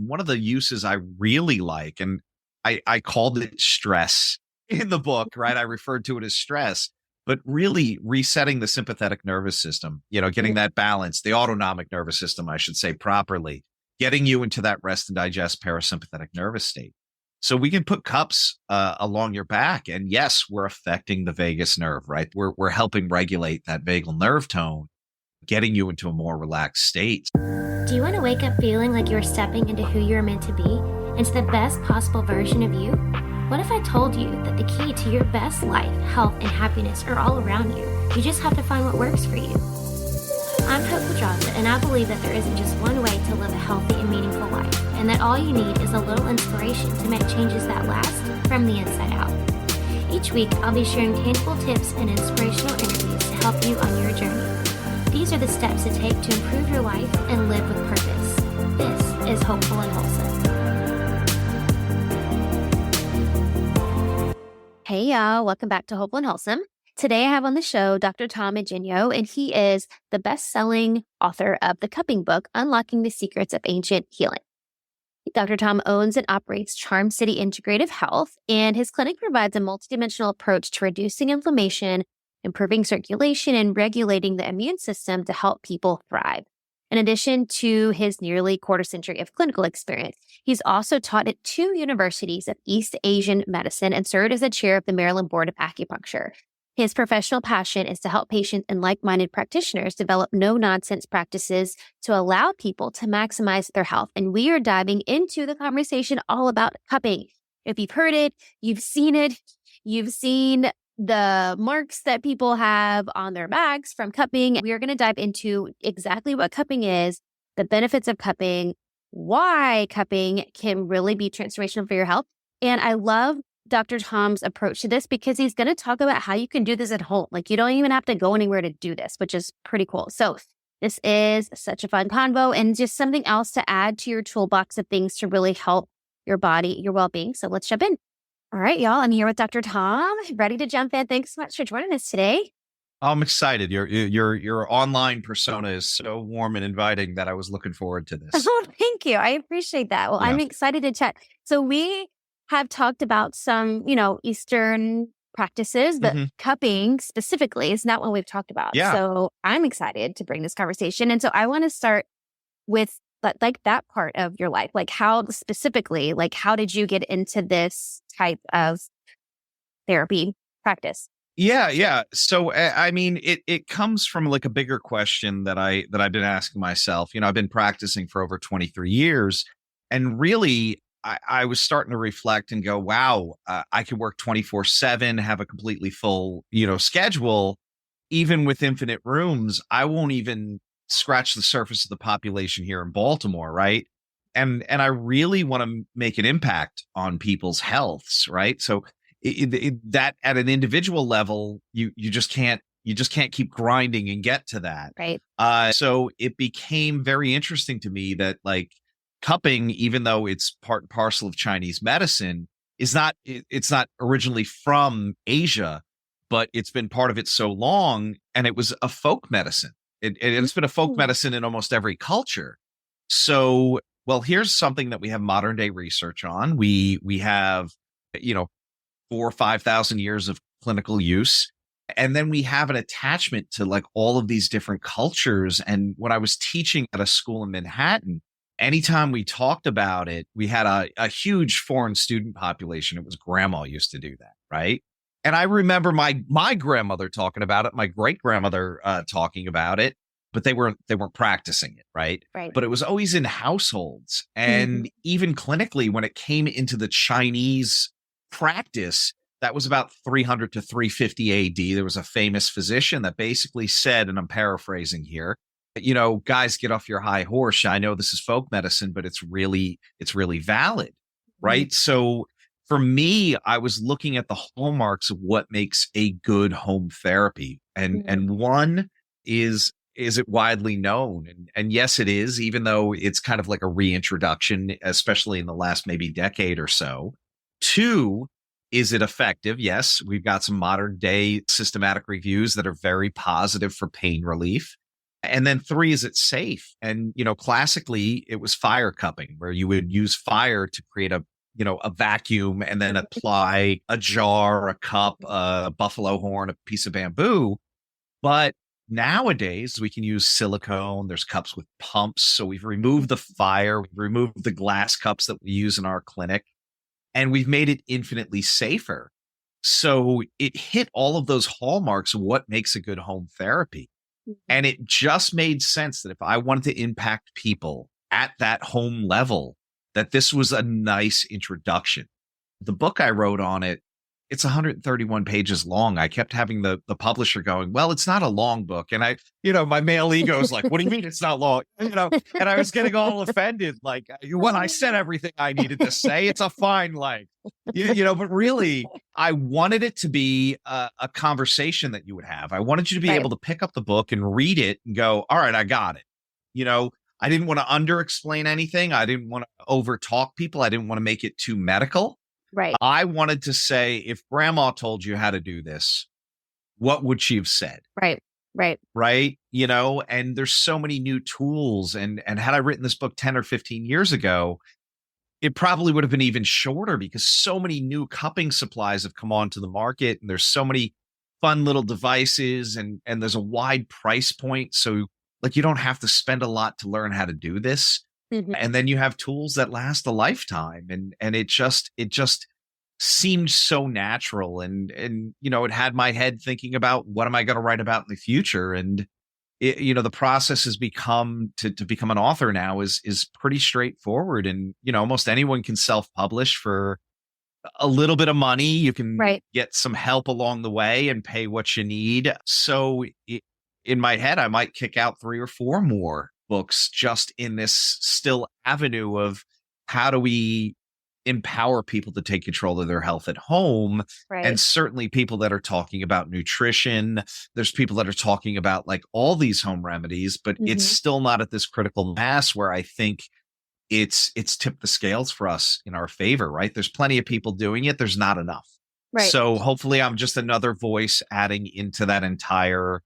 one of the uses I really like, and I called it stress in the book, right? I referred to it as stress, but really resetting the sympathetic nervous system, getting that balance, the autonomic nervous system, I should say properly, getting you into that rest and digest parasympathetic nervous state. So we can put cups along your back, and yes, we're affecting the vagus nerve, right? We're helping regulate that vagal nerve tone, getting you into a more relaxed state. Do you want to wake up feeling like you're stepping into who you're meant to be, into the best possible version of you? What if I told you that the key to your best life, health, and happiness are all around you? You just have to find what works for you. I'm hopeful Jasa, and I believe that there isn't just one way to live a healthy and meaningful life, and that all you need is a little inspiration to make changes that last from the inside out. Each week, I'll be sharing tangible tips and inspirational interviews to help you on your journey. These are the steps to take to improve your life and live with purpose. This is Hopeful and Wholesome. Hey y'all, welcome back to Hopeful and Wholesome. Today I have on the show Dr. Tom Ingegno, and he is the best-selling author of the cupping book, Unlocking the Secrets of Ancient Healing. Dr. Tom owns and operates Charm City Integrative Health, and his clinic provides a multidimensional approach to reducing inflammation, improving circulation, and regulating the immune system to help people thrive. In addition to his nearly quarter century of clinical experience, he's also taught at 2 universities of East Asian medicine and served as the chair of the Maryland Board of Acupuncture. His professional passion is to help patients and like-minded practitioners develop no-nonsense practices to allow people to maximize their health. And we are diving into the conversation all about cupping. If you've heard it, you've seen the marks that people have on their backs from cupping. We are going to dive into exactly what cupping is, the benefits of cupping, why cupping can really be transformational for your health. And I love Dr. Tom's approach to this because he's going to talk about how you can do this at home. Like you don't even have to go anywhere to do this, which is pretty cool. So this is such a fun convo and just something else to add to your toolbox of things to really help your body, your well-being. So let's jump in. All right, y'all. I'm here with Dr. Tom, ready to jump in. Thanks so much for joining us today. I'm excited. Your online persona is so warm and inviting that I was looking forward to this. Oh, thank you. I appreciate that. Well, yeah. I'm excited to chat. So we have talked about some, Eastern practices, but cupping specifically is not what we've talked about. Yeah. So I'm excited to bring this conversation. And so I want to start with that part of your life, how specifically, how did you get into this type of therapy practice? Yeah. So, I mean, it comes from a bigger question that I've been asking myself. I've been practicing for over 23 years, and really I was starting to reflect and go, wow, I could work 24/7, have a completely full, schedule, even with infinite rooms. I won't even scratch the surface of the population here in Baltimore, right? And I really want to make an impact on people's healths, right? So that at an individual level, you just can't keep grinding and get to that, right? So it became very interesting to me that cupping, even though it's part and parcel of Chinese medicine, it's not originally from Asia, but it's been part of it so long, and it was a folk medicine. It's been a folk medicine in almost every culture. So, well, here's something that we have modern day research on. We have, 4,000 or 5,000 years of clinical use. And then we have an attachment to all of these different cultures. And when I was teaching at a school in Manhattan, anytime we talked about it, we had a huge foreign student population. It was grandma used to do that, right? And I remember my grandmother talking about it, my great grandmother talking about it, but they weren't practicing it, right? Right. But it was always in households, and even clinically, when it came into the Chinese practice, that was about 300 to 350 A.D. There was a famous physician that basically said, and I'm paraphrasing here, guys, get off your high horse. I know this is folk medicine, but it's really valid, right? So for me, I was looking at the hallmarks of what makes a good home therapy. And one is it widely known? And yes, it is, even though it's kind of like a reintroduction, especially in the last maybe decade or so. 2, is it effective? Yes, we've got some modern day systematic reviews that are very positive for pain relief. And then 3, is it safe? And, classically it was fire cupping, where you would use fire to create a vacuum and then apply a jar, a cup, a buffalo horn, a piece of bamboo. But nowadays we can use silicone. There's cups with pumps. So we've removed the fire, we've removed the glass cups that we use in our clinic, and we've made it infinitely safer. So it hit all of those hallmarks of what makes a good home therapy. And it just made sense that if I wanted to impact people at that home level, that this was a nice introduction. The book I wrote on it, it's 131 pages long. I kept having the publisher going, well, it's not a long book. And my male ego is like, what do you mean it's not long? And I was getting all offended. Like, when I said everything I needed to say, it's a fine length, but really I wanted it to be a conversation that you would have. I wanted you to be able to pick up the book and read it and go, all right, I got it. I didn't want to under-explain anything. I didn't want to over-talk people. I didn't want to make it too medical. Right. I wanted to say, if grandma told you how to do this, what would she have said? Right. Right. And there's so many new tools. And had I written this book 10 or 15 years ago, it probably would have been even shorter, because so many new cupping supplies have come onto the market, and there's so many fun little devices, and there's a wide price point. So you don't have to spend a lot to learn how to do this. Mm-hmm. And then you have tools that last a lifetime. And it just seemed so natural. And it had my head thinking about, what am I going to write about in the future? And the process has become to become an author now is pretty straightforward. And, almost anyone can self-publish for a little bit of money. You can get some help along the way and pay what you need. So in my head, I might kick out 3 or 4 more books just in this still avenue of, how do we empower people to take control of their health at home? And certainly people that are talking about nutrition. There's people that are talking about all these home remedies, but it's still not at this critical mass where I think it's tipped the scales for us in our favor, right? There's plenty of people doing it. There's not enough. Right. So hopefully I'm just another voice adding into that entire,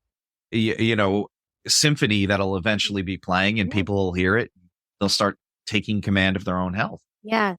symphony that'll eventually be playing, and people will hear it. They'll start taking command of their own health. Yeah.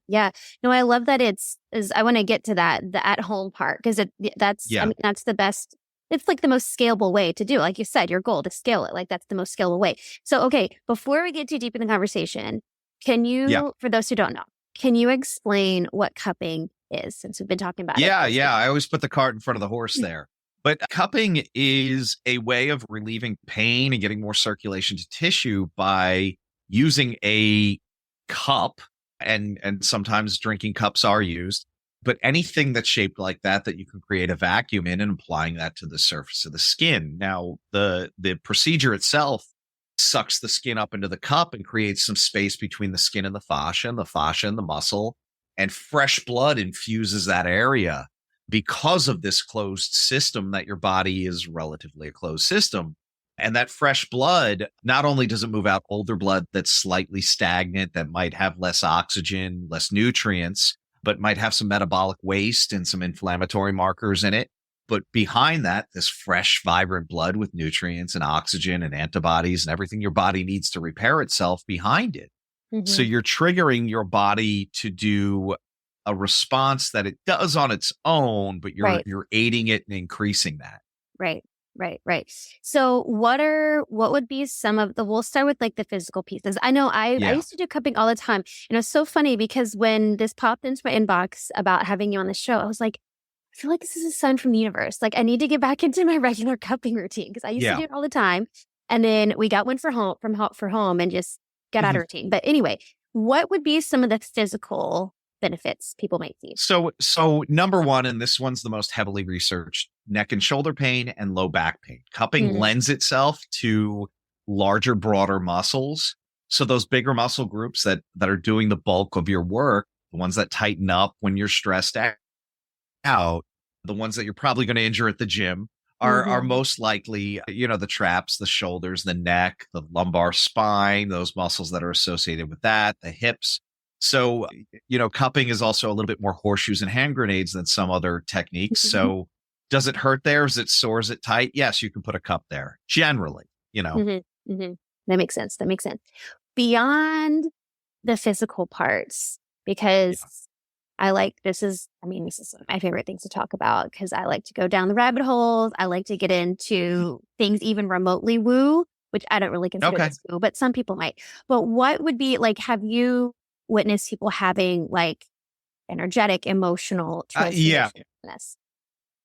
No, I love that I want to get to that, the at-home part, because that's the best. It's the most scalable way to do it. Like you said, your goal to scale it. That's the most scalable way. So, okay, before we get too deep in the conversation, can you, for those who don't know, can you explain what cupping is, since we've been talking about it? Yeah. I always put the cart in front of the horse there. But cupping is a way of relieving pain and getting more circulation to tissue by using a cup, and sometimes drinking cups are used, but anything that's shaped like that you can create a vacuum in, and applying that to the surface of the skin. Now, the procedure itself sucks the skin up into the cup and creates some space between the skin and the fascia and the muscle, and fresh blood infuses that area. Because of this closed system, that your body is relatively a closed system. And that fresh blood, not only does it move out older blood that's slightly stagnant, that might have less oxygen, less nutrients, but might have some metabolic waste and some inflammatory markers in it. But behind that, this fresh, vibrant blood with nutrients and oxygen and antibodies and everything your body needs to repair itself behind it. So you're triggering your body to do a response that it does on its own, but you're aiding it and increasing that. Right. So what would be some of we'll start with the physical pieces. I know I used to do cupping all the time. And it's so funny, because when this popped into my inbox about having you on the show, I was like, I feel like this is a sign from the universe. I need to get back into my regular cupping routine, because I used to do it all the time. And then we got one for home and just got out of routine. But anyway, what would be some of the physical benefits people might see? So number one, and this one's the most heavily researched, neck and shoulder pain and low back pain. Cupping lends itself to larger, broader muscles. So those bigger muscle groups that are doing the bulk of your work, the ones that tighten up when you're stressed out, the ones that you're probably going to injure at the gym, are most likely, the traps, the shoulders, the neck, the lumbar spine, those muscles that are associated with that, the hips. So, cupping is also a little bit more horseshoes and hand grenades than some other techniques. So does it hurt there? Is it sore? Is it tight? Yes, you can put a cup there generally, Mm-hmm. That makes sense. That makes sense. Beyond the physical parts, because this is one of my favorite things to talk about because I like to go down the rabbit holes. I like to get into things even remotely woo, which I don't really consider Okay. this woo, but some people might. But what would be like, have you witnessed people having like energetic, emotional Yeah. transformation in this?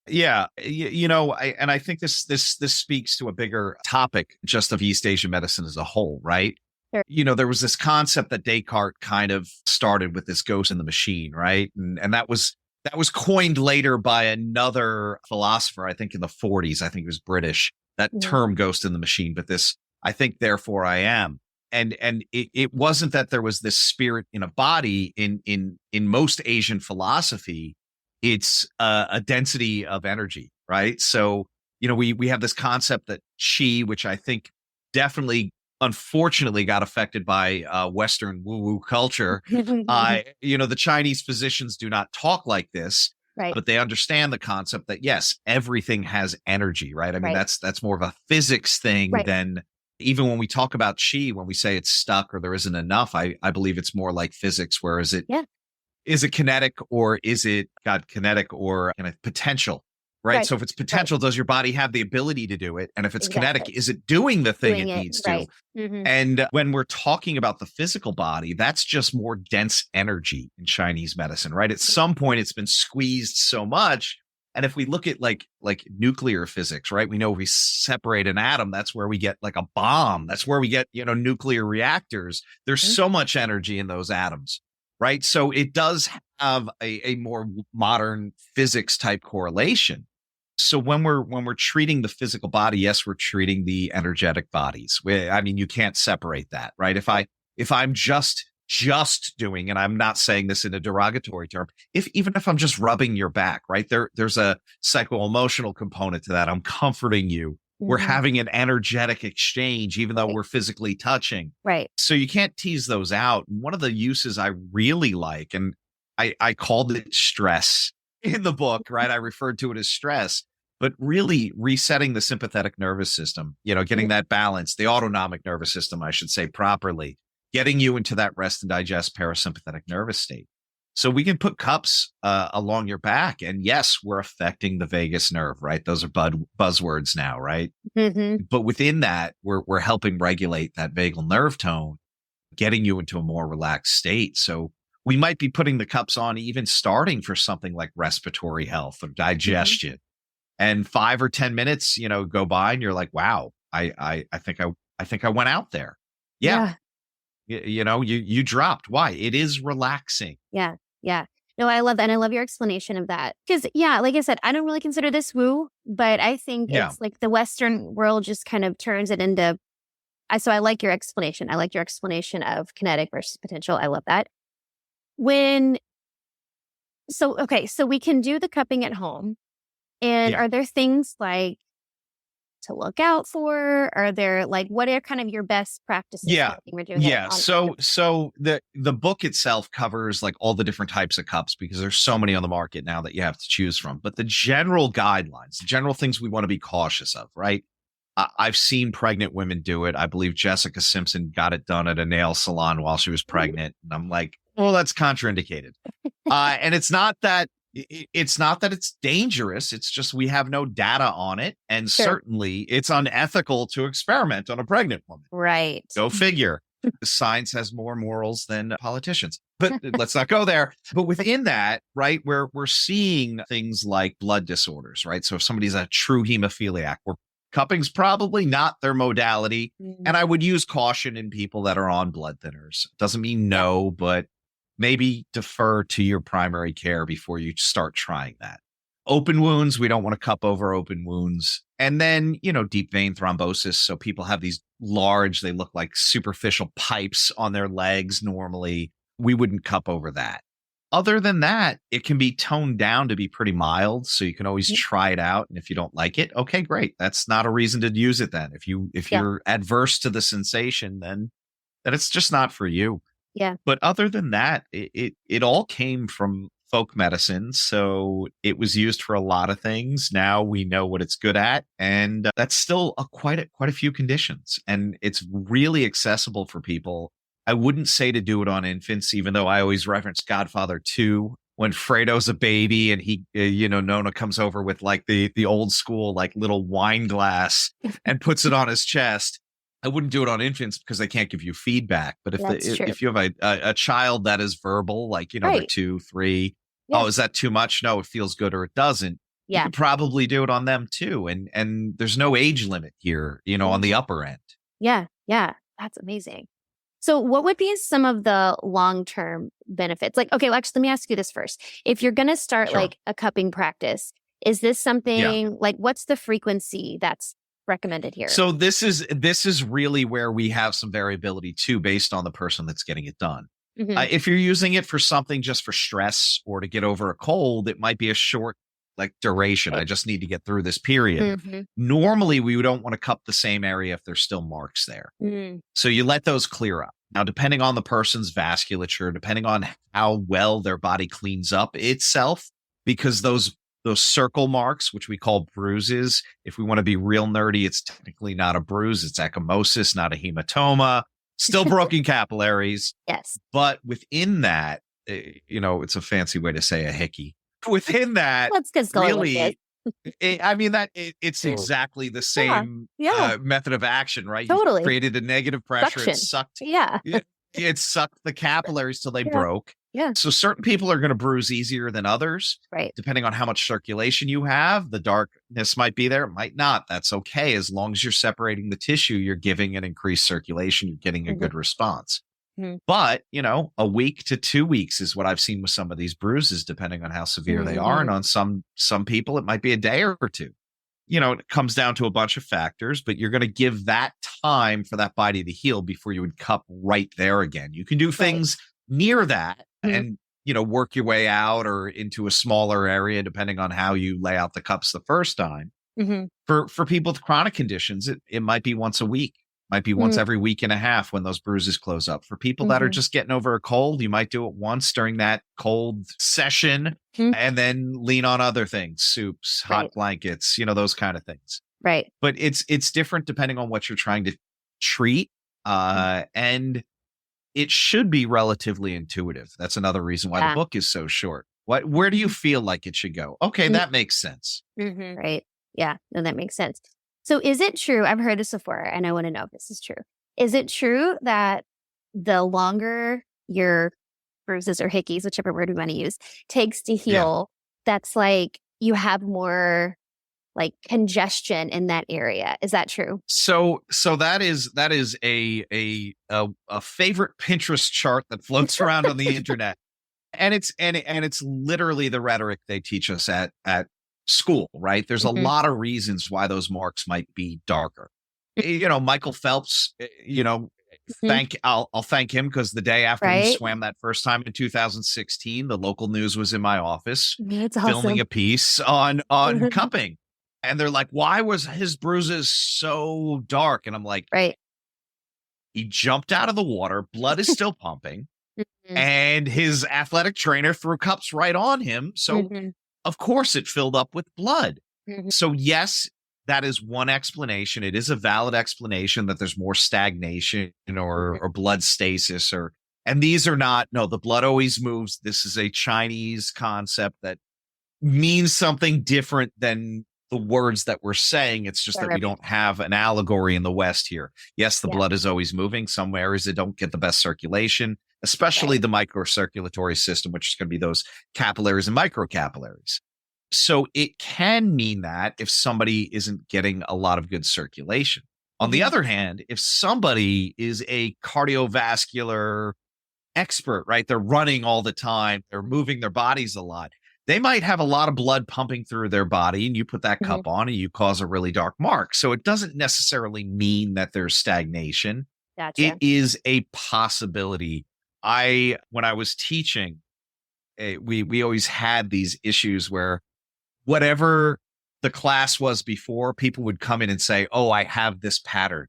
Yeah, I think this speaks to a bigger topic just of East Asian medicine as a whole, right? Sure. There was this concept that Descartes kind of started with this ghost in the machine, right? And that was coined later by another philosopher, I think in the 40s. I think it was British. That term ghost in the machine, but this, I think, therefore I am. And it wasn't that there was this spirit in a body in most Asian philosophy. It's a density of energy, right? So, we have this concept that chi, which I think definitely, unfortunately, got affected by Western woo-woo culture. The Chinese physicians do not talk like this, Right. but they understand the concept that yes, everything has energy, right? I mean, Right. that's more of a physics thing Right. than even when we talk about chi, when we say it's stuck or there isn't enough. I believe it's more like physics, whereas is it kinetic or is it kinetic or potential, right? Right. So if it's potential, does your body have the ability to do it? And if it's kinetic, Exactly. is it doing the thing Doing it it, needs right. to? And when we're talking about the physical body, that's just more dense energy in Chinese medicine, right? At some point, it's been squeezed so much. And if we look at like nuclear physics, right? We know if we separate an atom, that's where we get like a bomb. That's where we get, nuclear reactors. There's so much energy in those atoms, right? So it does have a more modern physics type correlation. So when we're treating the physical body, yes, we're treating the energetic bodies. You can't separate that, right? If I'm just doing, and I'm not saying this in a derogatory term, even if I'm just rubbing your back, right? There's a psycho-emotional component to that. I'm comforting you. We're having an energetic exchange, even though we're physically touching. Right. So you can't tease those out. And one of the uses I really like, and I called it stress in the book, right? I referred to it as stress, but really resetting the sympathetic nervous system, getting that balance, the autonomic nervous system, I should say properly, getting you into that rest and digest parasympathetic nervous state. So we can put cups along your back, and yes, we're affecting the vagus nerve, right? Those are buzzwords now, right? But within that, we're helping regulate that vagal nerve tone, getting you into a more relaxed state. So we might be putting the cups on, even starting for something like respiratory health or digestion, and 5 or 10 minutes, go by, and you're like, wow, I think I went out there. Yeah. You dropped. Why? It is relaxing. Yeah. Yeah. No, I love that. And I love your explanation of that. Because, like I said, I don't really consider this woo, but I think it's like the Western world just kind of turns it into. So I like your explanation. I like your explanation of kinetic versus potential. I love that. So we can do the cupping at home. And are there things like to look out for? Are there what are kind of your best practices? We're doing So the book itself covers like all the different types of cups because there's so many on the market now that you have to choose from. But the general guidelines, the general things we want to be cautious of, right? I've seen pregnant women do it. I believe Jessica Simpson got it done at a nail salon while she was pregnant. And I'm like, well, that's contraindicated. And it's not that it's dangerous. It's just we have no data on it. And certainly it's unethical to experiment on a pregnant woman. Right. Go figure. Science has more morals than politicians. But let's not go there. But within that, right, where we're seeing things like blood disorders, right? So if somebody's a true hemophiliac, cupping's probably not their modality. And I would use caution in people that are on blood thinners. Doesn't mean no, but maybe defer to your primary care before you start trying that. Open wounds, we don't want to cup over open wounds. And then, deep vein thrombosis. So people have these large, they look like superficial pipes on their legs normally. We wouldn't cup over that. Other than that, it can be toned down to be pretty mild. So you can always try it out. And if you don't like it, okay, great. That's not a reason to use it then. If you're adverse to the sensation, then it's just not for you. Yeah. But other than that, it all came from folk medicine. So it was used for a lot of things. Now we know what it's good at. And that's still quite a few conditions. And it's really accessible for people. I wouldn't say to do it on infants, even though I always reference Godfather 2 when Fredo's a baby and he, Nona comes over with like the old school, like little wine glass and puts it on his chest. I wouldn't do it on infants because they can't give you feedback. But if you have a child that is verbal, like, they're 2, 3, oh, is that too much? No, it feels good or it doesn't. You could probably do it on them too. And there's no age limit here, on the upper end. Yeah. Yeah. That's amazing. So what would be some of the long-term benefits? Like, okay, let me ask you this first. If you're going to start like a cupping practice, is this something like what's the frequency that's recommended here? So this is really where we have some variability too, based on the person that's getting it done. If you're using it for something just for stress or to get over a cold, it might be a short like duration. I just need to get through this period. Normally, we don't want to cup the same area if there's still marks there. So you let those clear up. Now, depending on the person's vasculature, depending on how well their body cleans up itself, because those circle marks, which we call bruises, if we want to be real nerdy, it's technically not a bruise. It's ecchymosis, not a hematoma. Still broken capillaries. Yes. But within that, it's a fancy way to say a hickey. Within that, really, it's exactly the same method of action, right? Totally. You created a negative pressure. Suction. It sucked. Yeah. It sucked the capillaries till they broke. Yeah. So certain people are going to bruise easier than others. Right. Depending on how much circulation you have, the darkness might be there, it might not. That's okay. As long as you're separating the tissue, you're giving an increased circulation, you're getting a good response. But, a week to 2 weeks is what I've seen with some of these bruises, depending on how severe they are. And on some people, it might be a day or two. It comes down to a bunch of factors, but you're going to give that time for that body to heal before you would cup right there again. You can do things near that and, work your way out or into a smaller area, depending on how you lay out the cups the first time. For people with chronic conditions, it might be once a week. Might be once every week and a half when those bruises close up. For people that are just getting over a cold, you might do it once during that cold session and then lean on other things, soups, hot blankets, those kind of things. Right. But it's different depending on what you're trying to treat. And it should be relatively intuitive. That's another reason why the book is so short. Where do you feel like it should go? Okay, that makes sense. Right. Yeah. No, that makes sense. So is it true? I've heard this before and I want to know if this is true. Is it true that the longer your bruises or hickeys, whichever word we want to use, takes to heal, that's like you have more like congestion in that area? Is that true? So that is a favorite Pinterest chart that floats around on the internet. And it's literally the rhetoric they teach us at school, right? There's a lot of reasons why those marks might be darker. Michael Phelps, I'll thank him because the day after he swam that first time in 2016, the local news was in my office filming a piece on cupping. And they're like, why was his bruises so dark? And I'm like, he jumped out of the water, blood is still pumping, and his athletic trainer threw cups right on him. So of course it filled up with blood. So yes, that is one explanation. It is a valid explanation that there's more stagnation or blood stasis and these are not, no, the blood always moves. This is a Chinese concept that means something different than the words that we're saying. It's just that we don't have an allegory in the West here. Yes, the blood is always moving. Some areas that don't get the best circulation, especially the microcirculatory system, which is going to be those capillaries and microcapillaries. So it can mean that if somebody isn't getting a lot of good circulation. On the other hand, if somebody is a cardiovascular expert, right? They're running all the time. They're moving their bodies a lot. They might have a lot of blood pumping through their body and you put that cup on and you cause a really dark mark. So it doesn't necessarily mean that there's stagnation. Gotcha. It is a possibility. When I was teaching, we always had these issues where whatever the class was before, people would come in and say, oh, I have this pattern.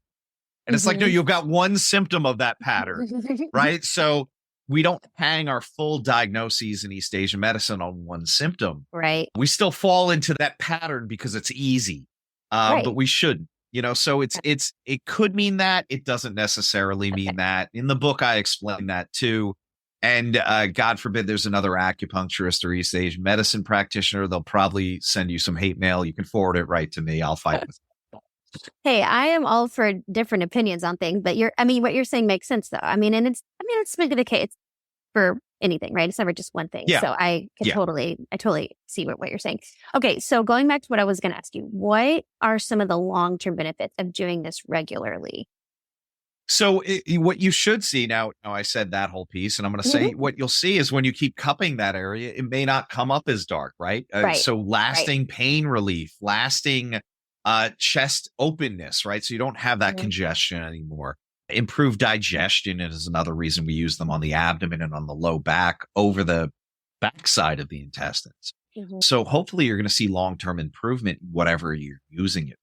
And it's like, no, you've got one symptom of that pattern, right? So we don't hang our full diagnoses in East Asian medicine on one symptom. Right. We still fall into that pattern because it's easy, Right. but we shouldn't. So it could mean that. It doesn't necessarily mean that. In the book, I explain that too. And God forbid there's another acupuncturist or East Asian medicine practitioner. They'll probably send you some hate mail. You can forward it right to me. I'll fight with it. Hey, I am all for different opinions on things, but what you're saying makes sense though. It's been the case for anything, right? It's never just one thing. Yeah. So I totally see what you're saying. Okay. So going back to what I was going to ask you, what are some of the long-term benefits of doing this regularly? So what you should see now, I said that whole piece, and I'm going to say what you'll see is when you keep cupping that area, it may not come up as dark, right? Right. So lasting pain relief, lasting chest openness, right? So you don't have that congestion anymore. Improved digestion is another reason we use them on the abdomen and on the low back over the backside of the intestines. So hopefully you're going to see long-term improvement, whatever you're using it.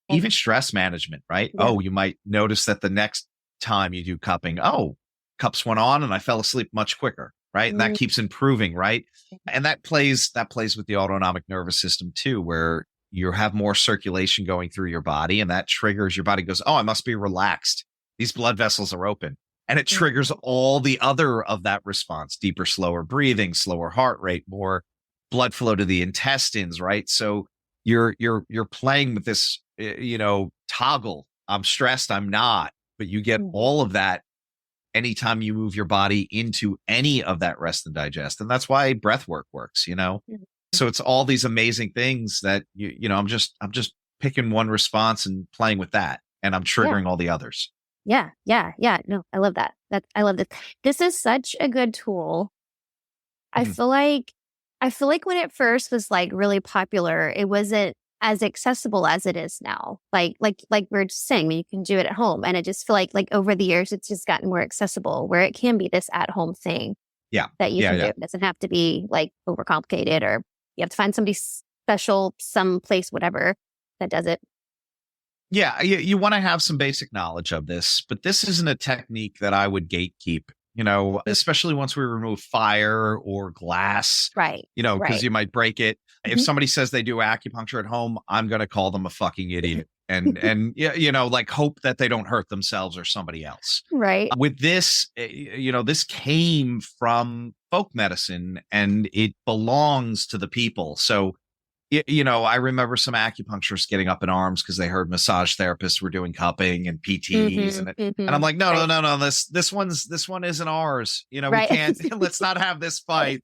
Even stress management, right? Yeah. Oh, you might notice that the next time you do cupping, cups went on and I fell asleep much quicker, right? And that keeps improving, right? And that plays with the autonomic nervous system too, where you have more circulation going through your body, and that triggers your body goes, oh, I must be relaxed. These blood vessels are open. And it triggers all the other of that response, deeper, slower breathing, slower heart rate, more blood flow to the intestines, right? So you're playing with this, toggle. I'm stressed, I'm not, but you get all of that anytime you move your body into any of that rest and digest. And that's why breath work works, So it's all these amazing things that I'm just picking one response and playing with that, and I'm triggering all the others. Yeah. No, I love that. I love this. This is such a good tool. I feel like when it first was like really popular, it wasn't as accessible as it is now. Like we're just saying, you can do it at home, and I just feel like over the years, it's just gotten more accessible, where it can be this at-home thing. Yeah, that you can do. It doesn't have to be like overcomplicated, or you have to find somebody special, someplace, whatever, that does it. Yeah, you want to have some basic knowledge of this, but this isn't a technique that I would gatekeep, especially once we remove fire or glass, right? Because you might break it. If somebody says they do acupuncture at home, I'm going to call them a fucking idiot and hope that they don't hurt themselves or somebody else. Right. With this, this came from folk medicine and it belongs to the people. So, I remember some acupuncturists getting up in arms because they heard massage therapists were doing cupping and PTs, and I'm like, no, this one isn't ours. We can't. Let's not have this fight.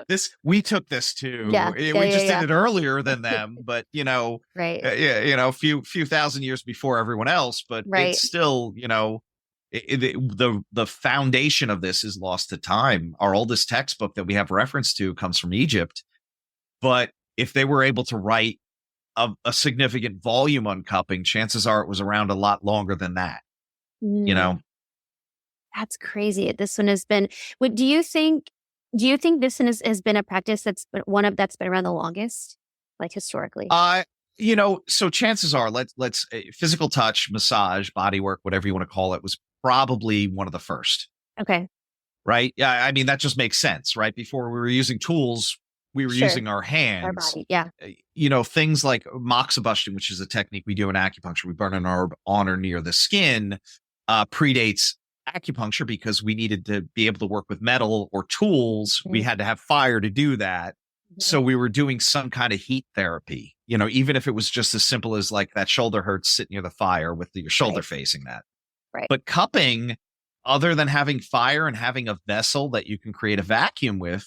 This we took this too. We just did it earlier than them, but a few thousand years before everyone else. But it's still, the foundation of this is lost to time. Our oldest textbook that we have reference to comes from Egypt, but if they were able to write a significant volume on cupping, chances are it was around a lot longer than that. That's crazy. This one has been. Do you think this one has been a practice that's been around the longest, like historically? So chances are, let's physical touch, massage, body work, whatever you want to call it, was probably one of the first. Okay. Right. Yeah. I mean, that just makes sense, right? Before we were using tools, we were using our hands. Our body, yeah. Things like moxibustion, which is a technique we do in acupuncture. We burn an herb on or near the skin, predates acupuncture because we needed to be able to work with metal or tools. We had to have fire to do that. So we were doing some kind of heat therapy, even if it was just as simple as like that shoulder hurts, sit near the fire with your shoulder facing that. Right. But cupping, other than having fire and having a vessel that you can create a vacuum with,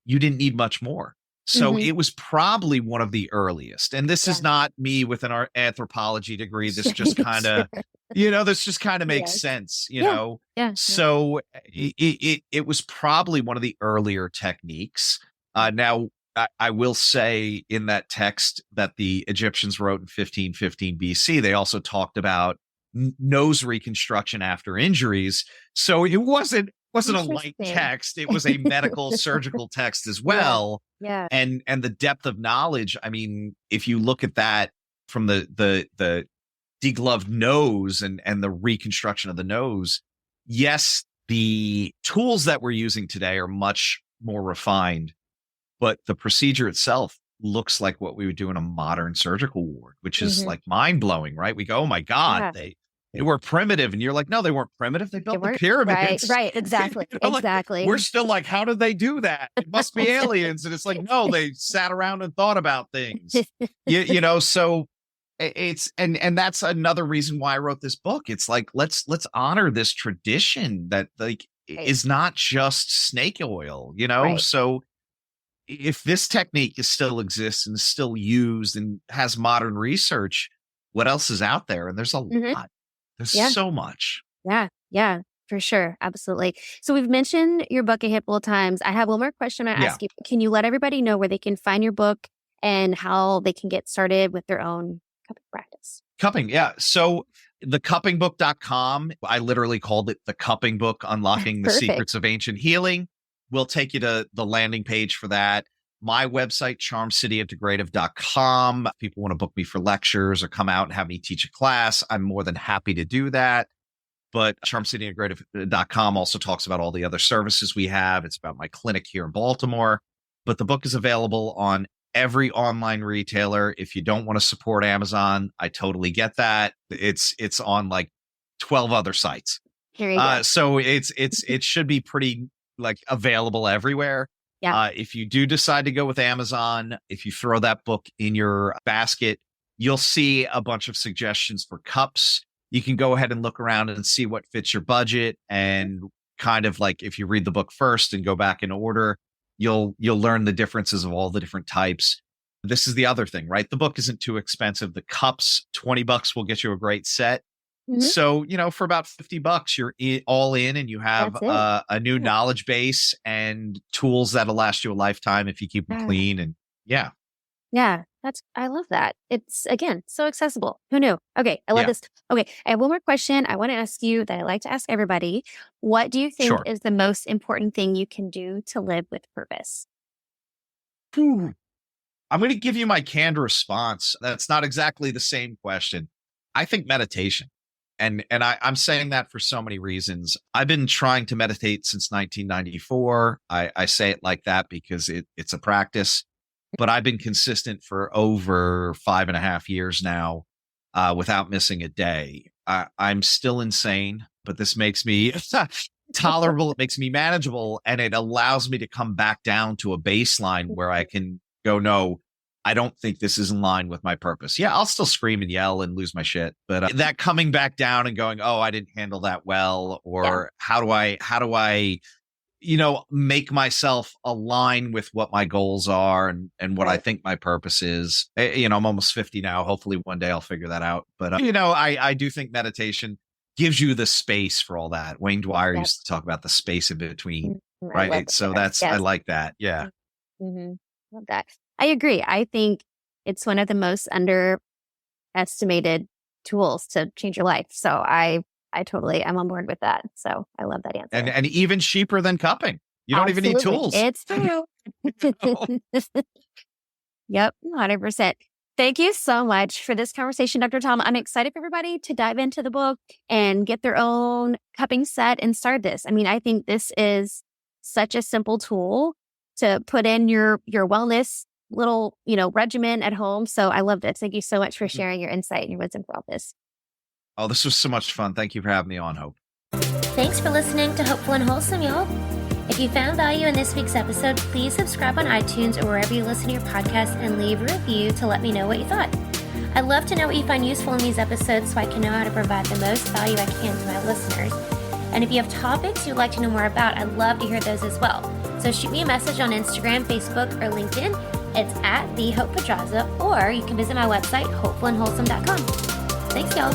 you didn't need much more. So it was probably one of the earliest. And this is not me with an anthropology degree. This just kind of, this just kind of makes sense, know? Yeah. So it was probably one of the earlier techniques. Now, I will say in that text that the Egyptians wrote in 1515 BC, they also talked about nose reconstruction after injuries. So it wasn't a light text. It was a medical surgical text as well. Yeah. And the depth of knowledge. I mean, if you look at that from the degloved nose and the reconstruction of the nose, yes, The tools that we're using today are much more refined, but the procedure itself looks like what we would do in a modern surgical ward, which is like mind blowing, right? We go, oh my God, Yeah. they were primitive. And you're like, no, they weren't primitive. They They built the weren't. pyramids. Right. Exactly. You know, like, Exactly. we're still like, how did they do that? It must be aliens. And it's like, no, they sat around and thought about things. You know, so it's and that's another reason why I wrote this book. It's like, let's honor this tradition that like Right. is not just snake oil, you know? Right. So if this technique is still exists and still used and has modern research, what else is out there? And there's a lot. There's Yeah. so much. Yeah, for sure. Absolutely. So we've mentioned your book a handful of times. I have one more question I Yeah. ask you. Can you let everybody know where they can find your book and how they can get started with their own cupping practice? Cupping, yeah. So thecuppingbook.com, I literally called it the Cupping Book, Unlocking the Perfect. Secrets of Ancient Healing. We'll take you to the landing page for that. My website, charmcityintegrative.com. If people want to book me for lectures or come out and have me teach a class, I'm more than happy to do that. But charmcityintegrative.com also talks about all the other services we have. It's about my clinic here in Baltimore. But the book is available on every online retailer. If you don't want to support Amazon, I totally get that. It's on like 12 other sites. Here you go. So it should be pretty like available everywhere. Yeah. If you do decide to go with Amazon, if you throw that book in your basket, you'll see a bunch of suggestions for cups. You can go ahead and look around and see what fits your budget, and kind of like if you read the book first and go back in order, you'll learn the differences of all the different types. This is the other thing, right? The book isn't too expensive. The cups, $20 will get you a great set. Mhm. So, you know, for about $50, you're all in, and you have That's it. a new knowledge base and tools that'll last you a lifetime if you keep them Yeah. clean. And yeah. Yeah, I love that. It's, again, so accessible. Who knew? Okay, I love Yeah. this. Okay, I have one more question I want to ask you that I like to ask everybody. What do you think Sure. is the most important thing you can do to live with purpose? Whew. I'm going to give you my canned response. That's not exactly the same question. I think meditation. And I'm saying that for so many reasons. I've been trying to meditate since 1994. I say it like that because it's a practice, but I've been consistent for over 5.5 years now, without missing a day. I'm still insane, but this makes me tolerable. It makes me manageable, and it allows me to come back down to a baseline where I can go, no, I don't think this is in line with my purpose. Yeah, I'll still scream and yell and lose my shit, but that coming back down and going, oh, I didn't handle that well, or how do I, you know, make myself align with what my goals are and what I Right. think my purpose is. You know, I'm almost 50 now. Hopefully one day I'll figure that out. But, you know, I do think meditation gives you the space for all that. Wayne Dwyer Yep. used to talk about the space in between, I love right? that So there. I Yes. like that. Yeah. hmm Love that. I agree. I think it's one of the most underestimated tools to change your life. So I'm on board with that. So I love that answer. And even cheaper than cupping. You don't even need Absolutely. tools. It's true. Yep, 100%. Thank you so much for this conversation, Dr. Tom. I'm excited for everybody to dive into the book and get their own cupping set and start this. I mean, I think this is such a simple tool to put in your wellness little, regimen at home. So I love this. Thank you so much for sharing your insight and your wisdom for all this. Oh, this was so much fun. Thank you for having me on, Hope. Thanks for listening to Hopeful and Wholesome, y'all. If you found value in this week's episode, please subscribe on iTunes or wherever you listen to your podcast and leave a review to let me know what you thought. I'd love to know what you find useful in these episodes so I can know how to provide the most value I can to my listeners. And if you have topics you'd like to know more about, I'd love to hear those as well. So shoot me a message on Instagram, Facebook, or LinkedIn. It's at The Hope Pedraza, or you can visit my website, hopefulandwholesome.com. Thanks, y'all.